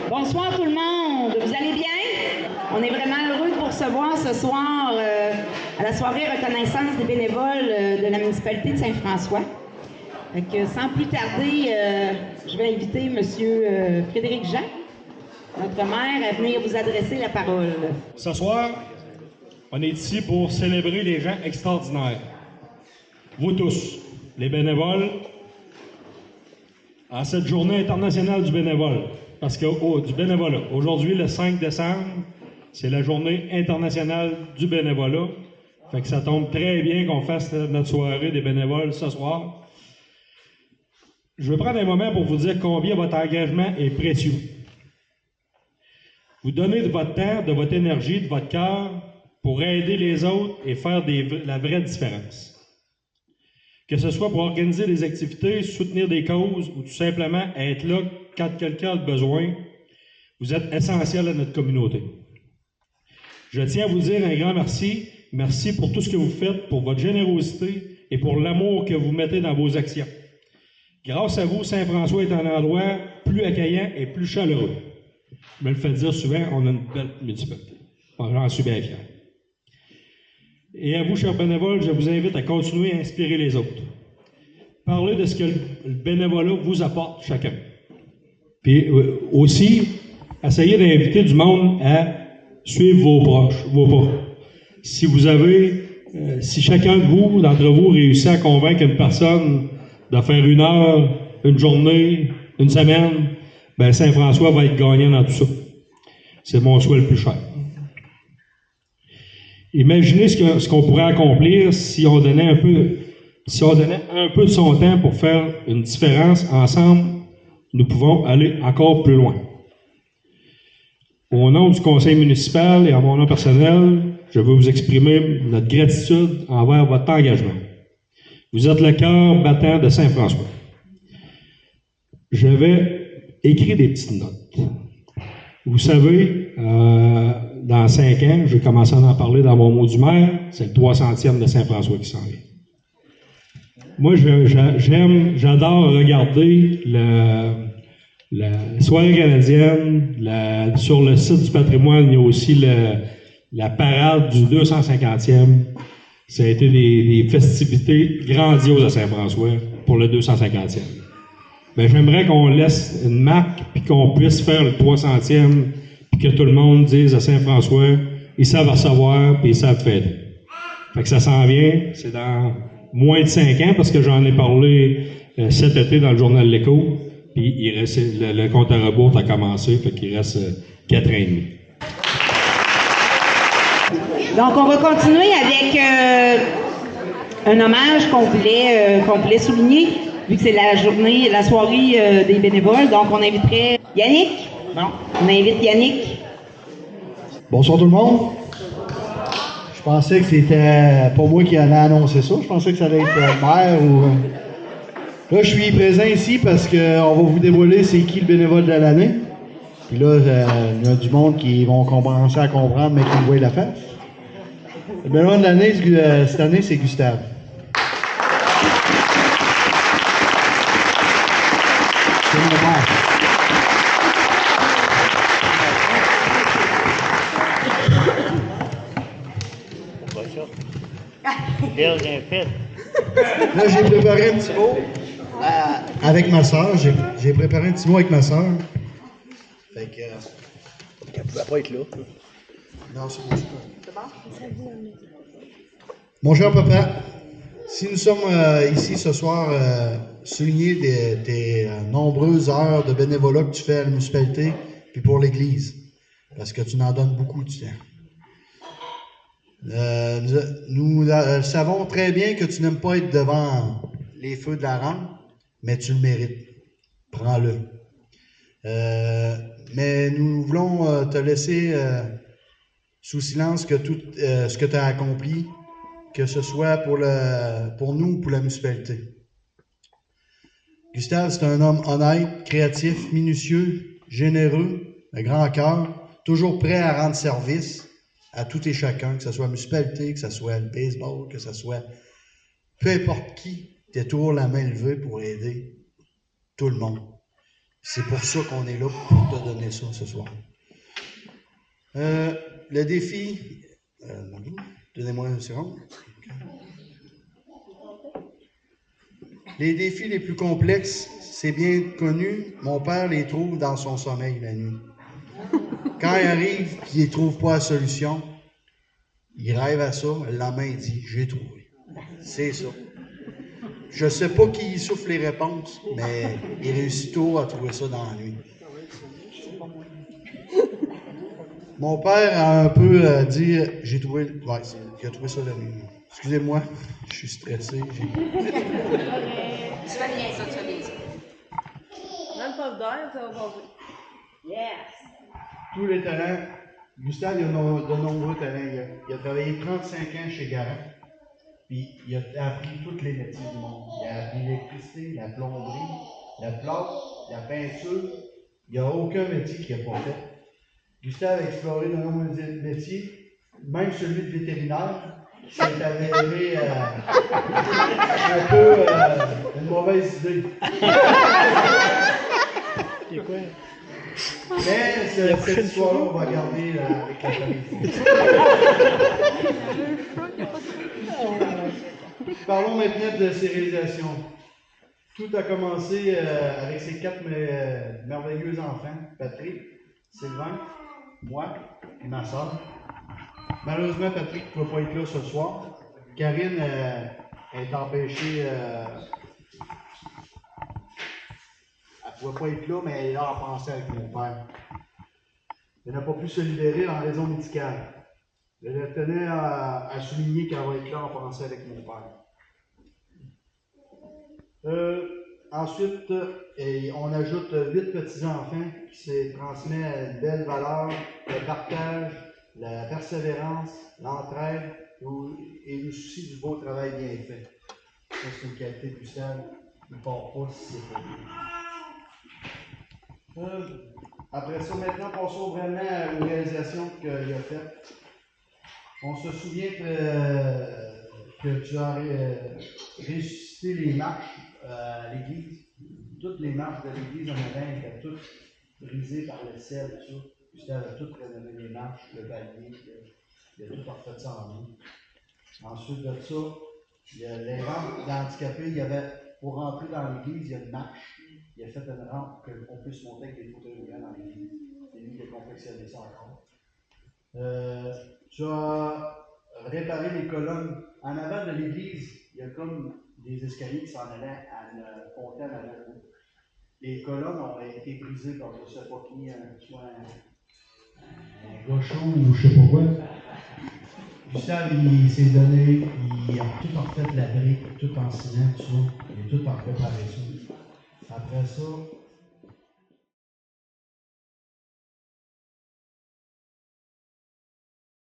Bonsoir tout le monde, vous allez bien? On est vraiment heureux de vous recevoir ce soir à la soirée reconnaissance des bénévoles de la municipalité de Saint-François. Sans plus tarder, je vais inviter M. Frédéric Jean, notre maire, à venir vous adresser la parole. Ce soir, on est ici pour célébrer les gens extraordinaires. Vous tous, les bénévoles, en cette journée internationale du bénévole. Parce que du bénévolat. Aujourd'hui, le 5 décembre, c'est la journée internationale du bénévolat. Fait que ça tombe très bien qu'on fasse notre soirée des bénévoles ce soir. Je veux prendre un moment pour vous dire combien votre engagement est précieux. Vous donnez de votre temps, de votre énergie, de votre cœur pour aider les autres et faire la vraie différence. Que ce soit pour organiser des activités, soutenir des causes ou tout simplement être là quand quelqu'un a besoin, vous êtes essentiel à notre communauté. Je tiens à vous dire un grand merci. Merci pour tout ce que vous faites, pour votre générosité et pour l'amour que vous mettez dans vos actions. Grâce à vous, Saint-François est un endroit plus accueillant et plus chaleureux. Je me le fais dire souvent, on a une belle municipalité. J'en suis bien fier. Et à vous, chers bénévoles, je vous invite à continuer à inspirer les autres. Parlez de ce que le bénévolat vous apporte chacun. Puis aussi, essayez d'inviter du monde à suivre vos proches, vos pas. Si chacun d'entre vous réussit à convaincre une personne de faire 1 heure, une journée, une semaine, ben Saint-François va être gagnant dans tout ça. C'est mon souhait le plus cher. Imaginez ce qu'on pourrait accomplir si on donnait un peu de son temps pour faire une différence. Ensemble, nous pouvons aller encore plus loin. Au nom du conseil municipal et à mon nom personnel, je veux vous exprimer notre gratitude envers votre engagement. Vous êtes le cœur battant de Saint-François. Je vais écrire des petites notes. Vous savez, dans 5 ans, je vais commencer à en parler dans mon mot du maire, c'est le 300e de Saint-François qui s'en vient. Moi, j'adore regarder la soirée canadienne, sur le site du patrimoine, il y a aussi la parade du 250e. Ça a été des festivités grandioses à Saint-François pour le 250e. Ben, j'aimerais qu'on laisse une marque puis qu'on puisse faire le 300e puis que tout le monde dise à Saint-François, ils savent recevoir puis ils savent fêter. Fait que ça s'en vient, c'est dans moins de 5 ans parce que j'en ai parlé cet été dans le journal L'Écho, puis il reste, le compte à rebours a commencé, fait qu'il reste 4 ans et demi. Donc, on va continuer avec un hommage qu'on voulait souligner, vu que c'est la soirée des bénévoles. Donc, on inviterait Yannick. Bon, on invite Yannick. Bonsoir tout le monde. Je pensais que c'était pas moi qui allais annoncer ça. Je pensais que ça allait être le maire ou... Là, je suis présent ici parce qu'on va vous dévoiler c'est qui le bénévole de l'année. Puis là, il y a du monde qui vont commencer à comprendre, mais qui me voient la face. Le bénévole de l'année, cette année, c'est Gustave. C'est mon père. Là, j'ai préparé un petit mot avec ma soeur. J'ai préparé un petit mot avec ma soeur. Fait que... elle pouvait pas être là. Non, c'est bon. C'est bon? Mon cher papa, si nous sommes ici ce soir souligner tes nombreuses heures de bénévolat que tu fais à la municipalité puis pour l'Église, parce que tu en donnes beaucoup de temps. Nous savons très bien que tu n'aimes pas être devant les feux de la rampe, mais tu le mérites. Prends-le. Mais nous voulons te laisser sous silence que tout ce que tu as accompli, que ce soit pour nous ou pour la municipalité. Gustave, c'est un homme honnête, créatif, minutieux, généreux, un grand cœur, toujours prêt à rendre service à tout et chacun, que ce soit la municipalité, que ce soit le baseball, que ce soit peu importe qui, tu as toujours la main levée pour aider tout le monde. C'est pour ça qu'on est là, pour te donner ça ce soir. Le défi... donnez-moi une seconde. Les défis les plus complexes, c'est bien connu, mon père les trouve dans son sommeil la nuit. Quand il arrive et il ne trouve pas la solution, il rêve à ça, le lendemain il dit « j'ai trouvé ». C'est ça. Je ne sais pas qui souffle les réponses, mais il réussit tôt à trouver ça dans la nuit. Mon père a un peu dit « j'ai trouvé... » Ouais, il a trouvé ça la nuit. Excusez-moi, je suis stressé. Tu vas bien, ça, tu vas bien, ça. Même pas d'air, ça va passer. Yes! Tous les talents. Gustave, il a de nombreux talents. Il a travaillé 35 ans chez Garant. Puis il a appris tous les métiers du monde. Il a appris l'électricité, la plomberie, la plâtre, la peinture. Il n'y a aucun métier qu'il n'a pas fait. Gustave a exploré de nombreux métiers, même celui de vétérinaire, qui s'est avéré un peu une mauvaise idée. C'est quoi? Mais cette histoire-là, on va garder avec la famille. Parlons maintenant de ses réalisations. Tout a commencé avec ses 4 merveilleux enfants, Patrick, Sylvain, moi et ma soeur. Malheureusement, Patrick ne pouvait pas être là ce soir. Karine est empêchée. Elle ne pouvait pas être là, mais elle est là à penser avec mon père. Elle n'a pas pu se libérer en raison médicale. Je tenais à souligner qu'elle va être là en pensée avec mon père. Ensuite, on ajoute 8 petits-enfants qui se transmettent une belle valeur, le partage, la persévérance, l'entraide et le souci du beau travail bien fait. Ça, c'est une qualité de Gustave. Il ne part pas si c'est pas bien. Après ça, maintenant, passons vraiment aux réalisations qu'il a faites. On se souvient que tu as ressuscité les marches à l'église. Toutes les marches de l'église en avant étaient toutes brisées par le sel, tout ça. Gustave a tout rénové les marches, le palier, il a tout refait ça en nous. Ensuite de ça, il y a les rampes d'handicapés, il y avait, pour rentrer dans l'église, il y a une marche. Il a fait une rampe pour qu'on puisse monter avec des fauteuils roulants dans l'église. C'est lui qui a confectionné ça encore. Tu as réparé les colonnes. En avant de l'église, il y a comme des escaliers qui s'en allaient à une fontaine à l'eau. Les colonnes ont été brisées par je ne sais pas qui, soit un gaucho ou je ne sais pas quoi. Gustave, il s'est donné, il a tout refait la brique, tout en ciment, tout ça. Il a tout en préparé ça. Après ça,